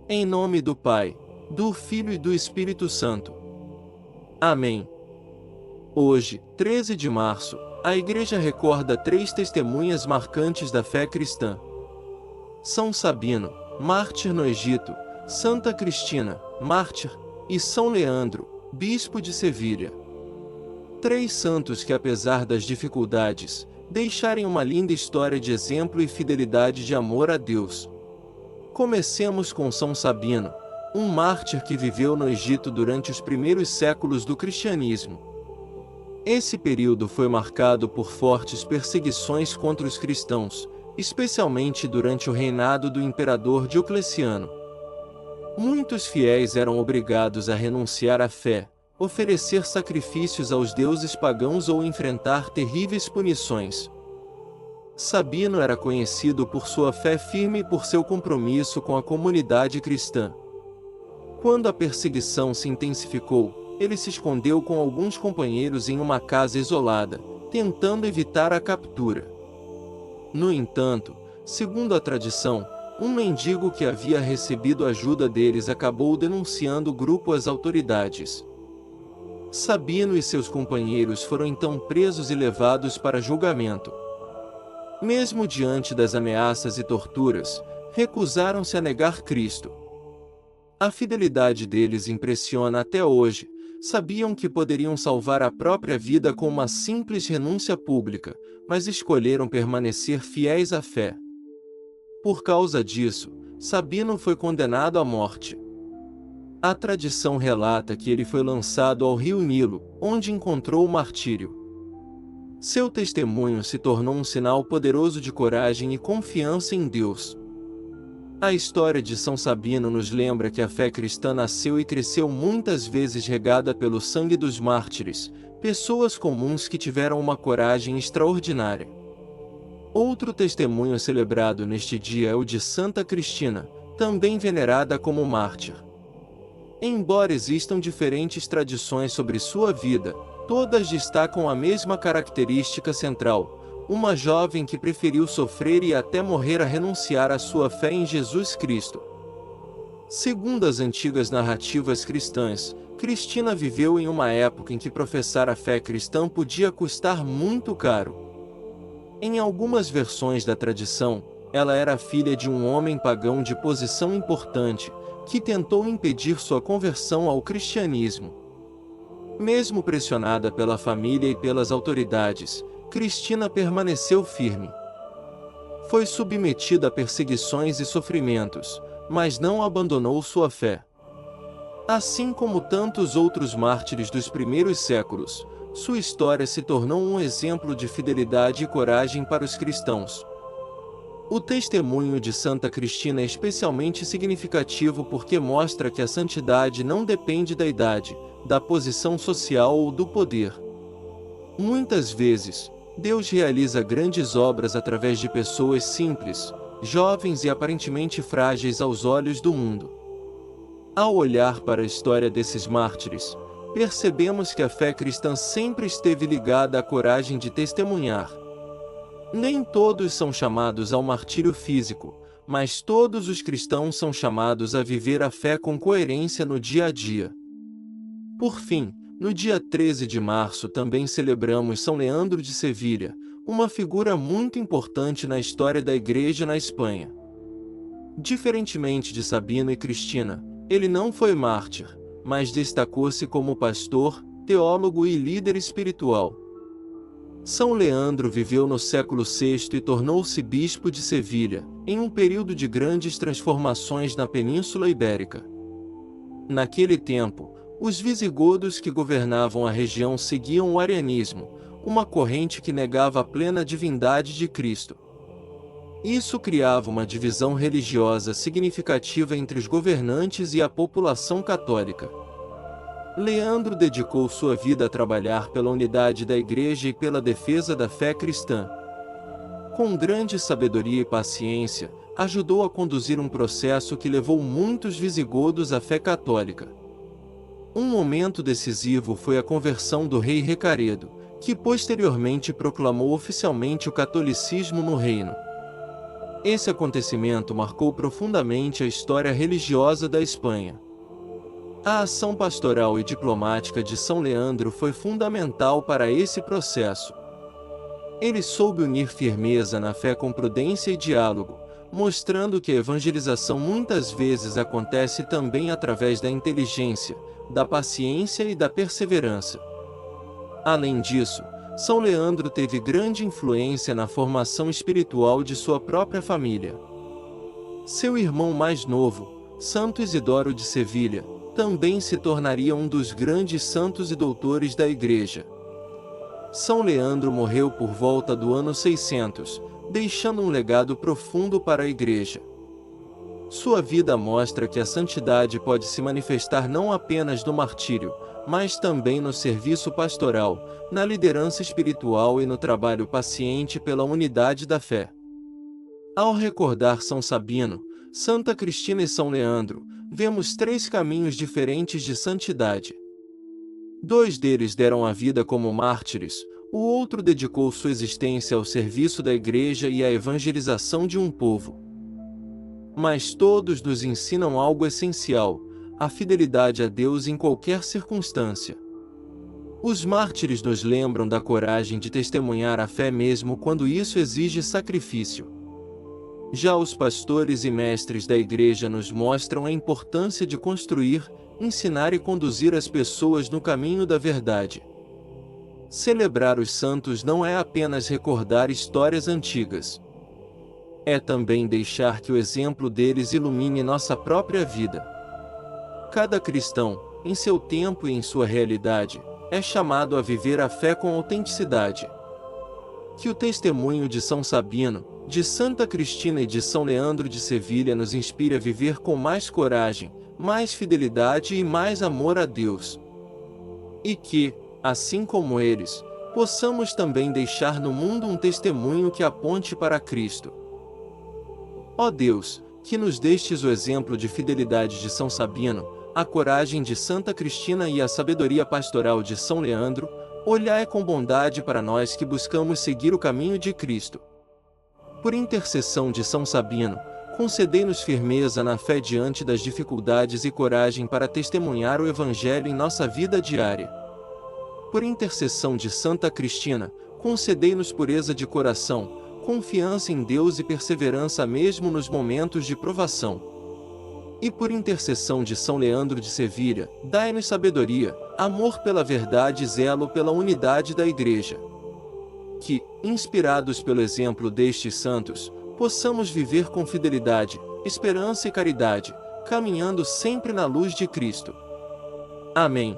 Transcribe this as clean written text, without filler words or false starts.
Em nome do Pai, do Filho e do Espírito Santo. Amém. Hoje, 13 de março, a Igreja recorda 3 testemunhas marcantes da fé cristã. São Sabino, mártir no Egito, Santa Cristina, mártir, e São Leandro, bispo de Sevilha. 3 santos que, apesar das dificuldades, deixarem uma linda história de exemplo e fidelidade de amor a Deus. Comecemos com São Sabino, um mártir que viveu no Egito durante os primeiros séculos do cristianismo. Esse período foi marcado por fortes perseguições contra os cristãos, especialmente durante o reinado do imperador Diocleciano. Muitos fiéis eram obrigados a renunciar à fé, oferecer sacrifícios aos deuses pagãos ou enfrentar terríveis punições. Sabino era conhecido por sua fé firme e por seu compromisso com a comunidade cristã. Quando a perseguição se intensificou, ele se escondeu com alguns companheiros em uma casa isolada, tentando evitar a captura. No entanto, segundo a tradição, um mendigo que havia recebido ajuda deles acabou denunciando o grupo às autoridades. Sabino e seus companheiros foram então presos e levados para julgamento. Mesmo diante das ameaças e torturas, recusaram-se a negar Cristo. A fidelidade deles impressiona até hoje. Sabiam que poderiam salvar a própria vida com uma simples renúncia pública, mas escolheram permanecer fiéis à fé. Por causa disso, Sabino foi condenado à morte. A tradição relata que ele foi lançado ao rio Nilo, onde encontrou o martírio. Seu testemunho se tornou um sinal poderoso de coragem e confiança em Deus. A história de São Sabino nos lembra que a fé cristã nasceu e cresceu muitas vezes regada pelo sangue dos mártires, pessoas comuns que tiveram uma coragem extraordinária. Outro testemunho celebrado neste dia é o de Santa Cristina, também venerada como mártir. Embora existam diferentes tradições sobre sua vida, todas destacam a mesma característica central: uma jovem que preferiu sofrer e até morrer a renunciar à sua fé em Jesus Cristo. Segundo as antigas narrativas cristãs, Cristina viveu em uma época em que professar a fé cristã podia custar muito caro. Em algumas versões da tradição, ela era filha de um homem pagão de posição importante, que tentou impedir sua conversão ao cristianismo. Mesmo pressionada pela família e pelas autoridades, Cristina permaneceu firme. Foi submetida a perseguições e sofrimentos, mas não abandonou sua fé. Assim como tantos outros mártires dos primeiros séculos, sua história se tornou um exemplo de fidelidade e coragem para os cristãos. O testemunho de Santa Cristina é especialmente significativo porque mostra que a santidade não depende da idade, da posição social ou do poder. Muitas vezes, Deus realiza grandes obras através de pessoas simples, jovens e aparentemente frágeis aos olhos do mundo. Ao olhar para a história desses mártires, percebemos que a fé cristã sempre esteve ligada à coragem de testemunhar. Nem todos são chamados ao martírio físico, mas todos os cristãos são chamados a viver a fé com coerência no dia a dia. Por fim, no dia 13 de março também celebramos São Leandro de Sevilha, uma figura muito importante na história da Igreja na Espanha. Diferentemente de Sabino e Cristina, ele não foi mártir, mas destacou-se como pastor, teólogo e líder espiritual. São Leandro viveu no século VI e tornou-se bispo de Sevilha, em um período de grandes transformações na Península Ibérica. Naquele tempo, os visigodos que governavam a região seguiam o arianismo, uma corrente que negava a plena divindade de Cristo. Isso criava uma divisão religiosa significativa entre os governantes e a população católica. Leandro dedicou sua vida a trabalhar pela unidade da Igreja e pela defesa da fé cristã. Com grande sabedoria e paciência, ajudou a conduzir um processo que levou muitos visigodos à fé católica. Um momento decisivo foi a conversão do rei Recaredo, que posteriormente proclamou oficialmente o catolicismo no reino. Esse acontecimento marcou profundamente a história religiosa da Espanha. A ação pastoral e diplomática de São Leandro foi fundamental para esse processo. Ele soube unir firmeza na fé com prudência e diálogo, mostrando que a evangelização muitas vezes acontece também através da inteligência, da paciência e da perseverança. Além disso, São Leandro teve grande influência na formação espiritual de sua própria família. Seu irmão mais novo, Santo Isidoro de Sevilha, também se tornaria um dos grandes santos e doutores da Igreja. São Leandro morreu por volta do ano 600, deixando um legado profundo para a Igreja. Sua vida mostra que a santidade pode se manifestar não apenas no martírio, mas também no serviço pastoral, na liderança espiritual e no trabalho paciente pela unidade da fé. Ao recordar São Sabino, Santa Cristina e São Leandro, vemos três caminhos diferentes de santidade. Dois deles deram a vida como mártires, o outro dedicou sua existência ao serviço da Igreja e à evangelização de um povo. Mas todos nos ensinam algo essencial: a fidelidade a Deus em qualquer circunstância. Os mártires nos lembram da coragem de testemunhar a fé mesmo quando isso exige sacrifício. Já os pastores e mestres da Igreja nos mostram a importância de construir, ensinar e conduzir as pessoas no caminho da verdade. Celebrar os santos não é apenas recordar histórias antigas. É também deixar que o exemplo deles ilumine nossa própria vida. Cada cristão, em seu tempo e em sua realidade, é chamado a viver a fé com autenticidade. Que o testemunho de São Sabino, de Santa Cristina e de São Leandro de Sevilha nos inspire a viver com mais coragem, mais fidelidade e mais amor a Deus. E que, assim como eles, possamos também deixar no mundo um testemunho que aponte para Cristo. Ó Deus, que nos destes o exemplo de fidelidade de São Sabino, a coragem de Santa Cristina e a sabedoria pastoral de São Leandro, olhai com bondade para nós que buscamos seguir o caminho de Cristo. Por intercessão de São Sabino, concedei-nos firmeza na fé diante das dificuldades e coragem para testemunhar o Evangelho em nossa vida diária. Por intercessão de Santa Cristina, concedei-nos pureza de coração, confiança em Deus e perseverança mesmo nos momentos de provação. E por intercessão de São Leandro de Sevilha, dai-nos sabedoria, amor pela verdade e zelo pela unidade da Igreja. Que, inspirados pelo exemplo destes santos, possamos viver com fidelidade, esperança e caridade, caminhando sempre na luz de Cristo. Amém.